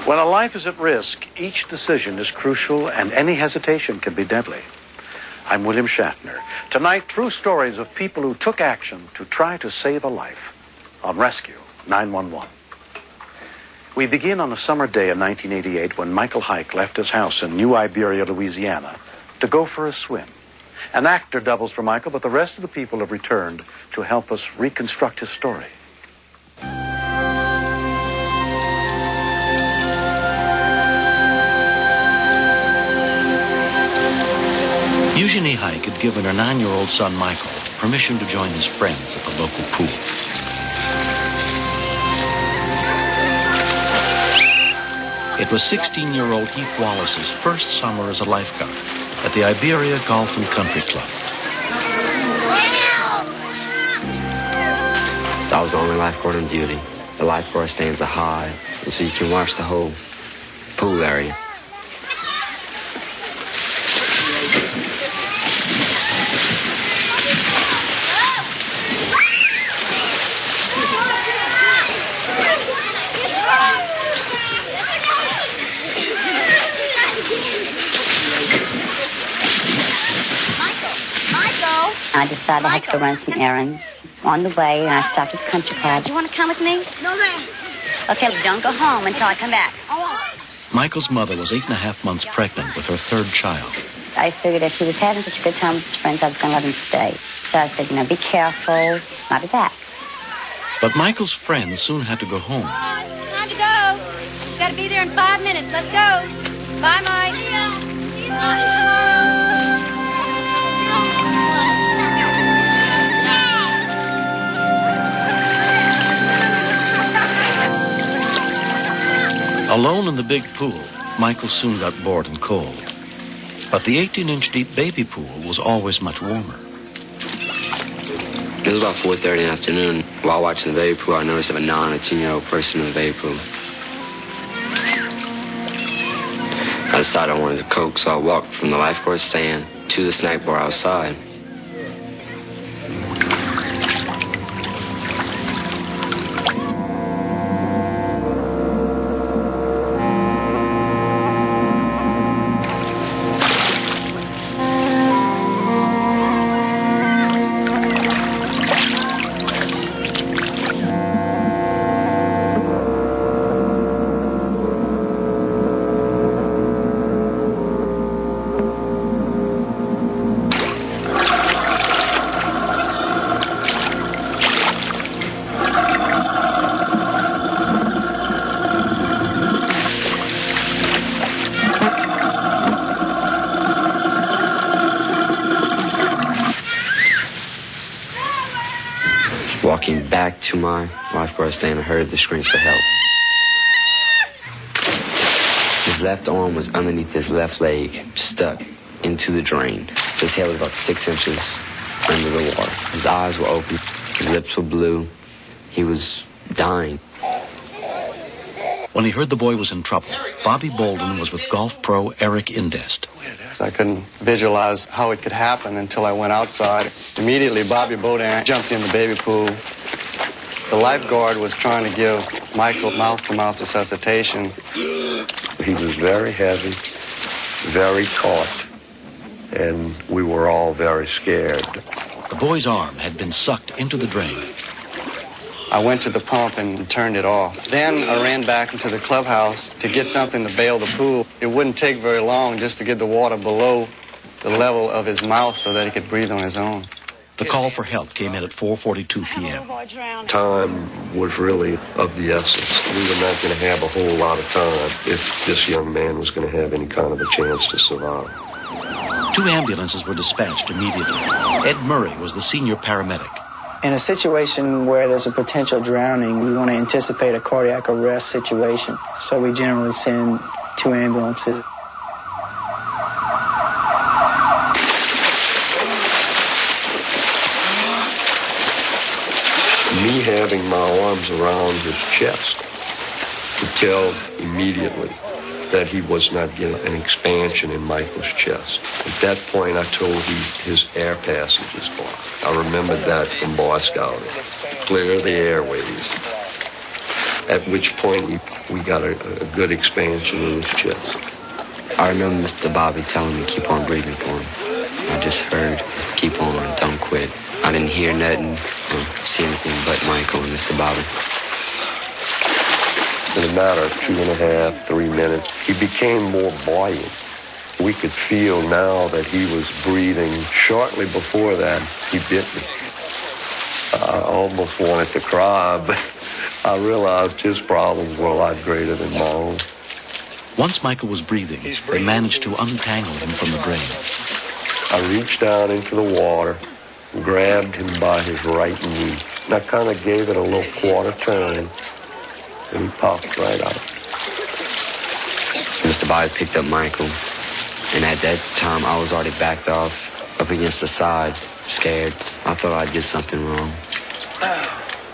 When a life is at risk, each decision is crucial and any hesitation can be deadly. I'm William Shatner. Tonight, true stories of people who took action to try to save a life on Rescue 911. We begin on a summer day in 1988 when Michael Hike left his house in New Iberia, Louisiana, to go for a swim. An actor doubles for Michael, but the rest of the people have returned to help us reconstruct his story. Eugenie Hike had given her 9-year-old son, Michael, permission to join his friends at the local pool. It was 16-year-old Heath Wallace's first summer as a lifeguard at the Iberia Golf and Country Club. I was the only lifeguard on duty. The lifeguard stands are high, and so you can watch the whole pool area. I decided I had to go run some errands. On the way, I stopped at the country club. Do you want to come with me? No, ma'am. Okay, don't go home until I come back. Michael's mother was 8.5 months pregnant with her third child. I figured if he was having such a good time with his friends, I was going to let him stay. So I said, be careful. I'll be back. But Michael's friends soon had to go home. Time to go. Got to be there in 5 minutes. Let's go. Bye, Mike. Alone in the big pool, Michael soon got bored and cold. But the 18-inch deep baby pool was always much warmer. It was about 4:30 in the afternoon. While watching the baby pool, I noticed a 9 or 10-year-old person in the baby pool. I decided I wanted a Coke, so I walked from the lifeguard stand to the snack bar outside. Walking back to my lifeguard stand, I heard the scream for help. His left arm was underneath his left leg, stuck into the drain. His head was about 6 inches under the water. His eyes were open, his lips were blue. He was dying. When he heard the boy was in trouble, Bobby Bolden was with golf pro Eric Indest. I couldn't visualize how it could happen until I went outside. Immediately, Bobby Bolden jumped in the baby pool. The lifeguard was trying to give Michael mouth-to-mouth resuscitation. He was very heavy, very taut, and we were all very scared. The boy's arm had been sucked into the drain. I went to the pump and turned it off. Then I ran back into the clubhouse to get something to bail the pool. It wouldn't take very long just to get the water below the level of his mouth so that he could breathe on his own. The call for help came in at 4:42 p.m. Time was really of the essence. We were not going to have a whole lot of time if this young man was going to have any kind of a chance to survive. 2 ambulances were dispatched immediately. Ed Murray was the senior paramedic. In a situation where there's a potential drowning, we want to anticipate a cardiac arrest situation. So we generally send 2 ambulances. Me having my arms around his chest could tell immediately that he was not getting an expansion in Michael's chest. At that point, I told him his air passage is blocked. I remembered that from Boy Scouting. Clear the airways. at which point we got a good expansion in his chest. I remember Mr. Bobby telling me keep on breathing for him. I just heard, keep on, don't quit. I didn't hear nothing or see anything but Michael and Mr. Bobby. In a matter of 2.5, 3 minutes, he became more buoyant. We could feel now that he was breathing. Shortly before that, he bit me. I almost wanted to cry, but I realized his problems were a lot greater than my own. Once Michael was breathing, they managed to untangle him from the drain. I reached down into the water, grabbed him by his right knee, and I kind of gave it a little quarter turn, and he popped right out. Mr. Bobby picked up Michael, and at that time I was already backed off, up against the side, scared. I thought I did something wrong.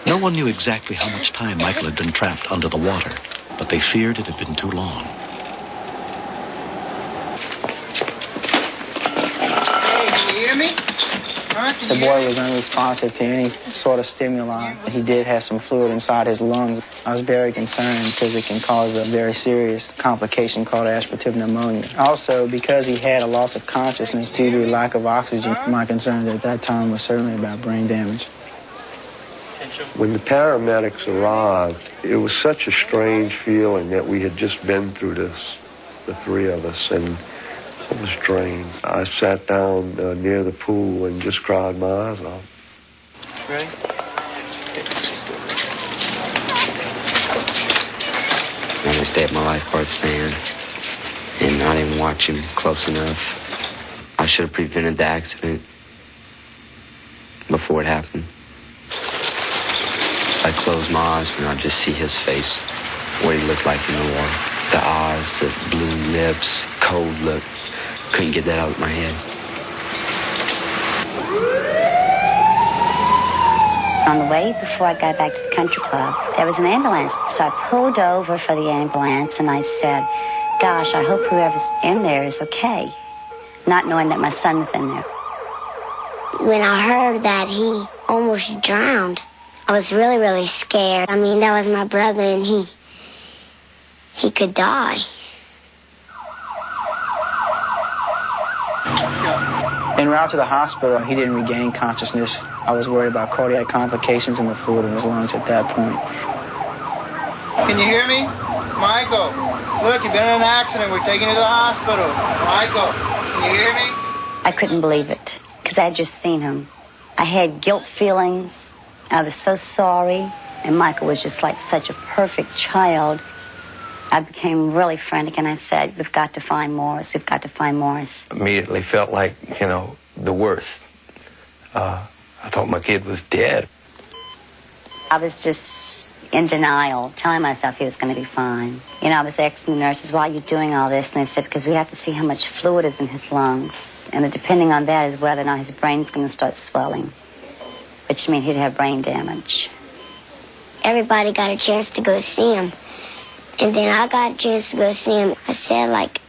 No one knew exactly how much time Michael had been trapped under the water, but they feared it had been too long. The boy was unresponsive to any sort of stimuli. He did have some fluid inside his lungs. I was very concerned because it can cause a very serious complication called aspirative pneumonia. Also, because he had a loss of consciousness due to lack of oxygen, my concerns at that time were certainly about brain damage. When the paramedics arrived, it was such a strange feeling that we had just been through this, the three of us, and I was drained. I sat down near the pool and just cried my eyes out. Ready? I didn't stay at my lifeguard stand, and I didn't watch him close enough. I should have prevented the accident before it happened. I closed my eyes and I'd just see his face, what he looked like in the water. The eyes, the blue lips, cold look. Couldn't get that out of my head. On the way before I got back to the country club, there was an ambulance. So I pulled over for the ambulance and I said, gosh, I hope whoever's in there is okay. Not knowing that my son was in there. When I heard that he almost drowned, I was really, really scared. I mean, that was my brother and he could die. En route to the hospital, he didn't regain consciousness. I was worried about cardiac complications and the fluid in his lungs at that point. Can you hear me? Michael, look, you've been in an accident. We're taking you to the hospital. Michael, can you hear me? I couldn't believe it because I had just seen him. I had guilt feelings. I was so sorry. And Michael was just like such a perfect child. I became really frantic, and I said, we've got to find Morris. We've got to find Morris. Immediately felt like, the worst. I thought my kid was dead. I was just in denial, telling myself he was going to be fine. I was asking the nurses, why are you doing all this? And they said, because we have to see how much fluid is in his lungs. And depending on that is whether or not his brain's going to start swelling, which means he'd have brain damage. Everybody got a chance to go see him. And then I got a chance to go see him. I said, like,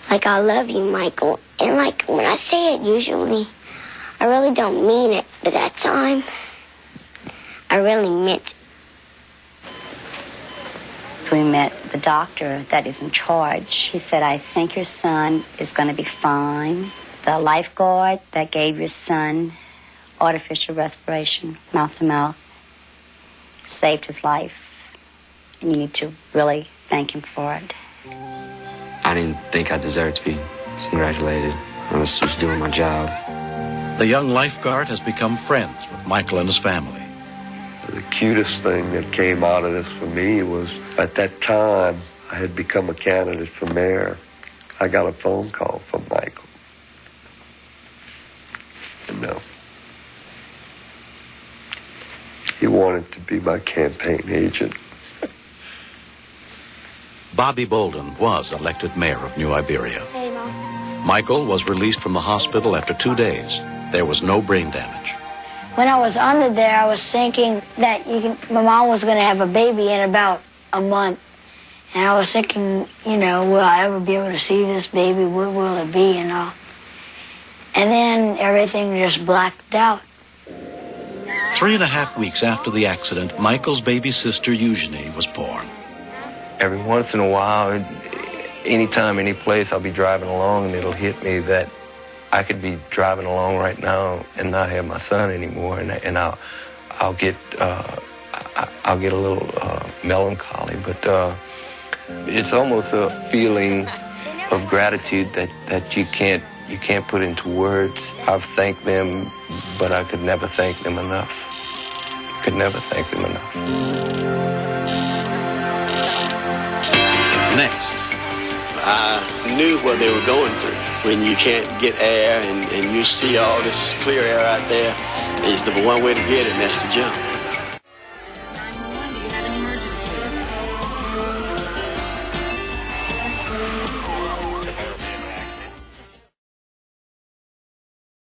I love you, Michael. And, when I say it usually, I really don't mean it. But that time, I really meant it. We met the doctor that is in charge. He said, I think your son is going to be fine. The lifeguard that gave your son artificial respiration, mouth to mouth, saved his life. And you need to really thank him for it. I didn't think I deserved to be congratulated. I was just doing my job. The young lifeguard has become friends with Michael and his family. The cutest thing that came out of this for me was, at that time, I had become a candidate for mayor. I got a phone call from Michael. And he wanted to be my campaign agent. Bobby Bolden was elected mayor of New Iberia. Michael was released from the hospital after 2 days. There was no brain damage. When I was under there, I was thinking that my mom was going to have a baby in about a month. And I was thinking, will I ever be able to see this baby? What will it be and all? And then everything just blacked out. 3.5 weeks after the accident, Michael's baby sister Eugenie was born. Every once in a while, anytime, any place, I'll be driving along and it'll hit me that I could be driving along right now and not have my son anymore, and I'll get a little melancholy, but it's almost a feeling of gratitude that you can't put into words. I've thanked them, but I could never thank them enough. Could never thank them enough. Next. I knew what they were going through. When you can't get air and you see all this clear air out there, it's the one way to get it, and that's to jump.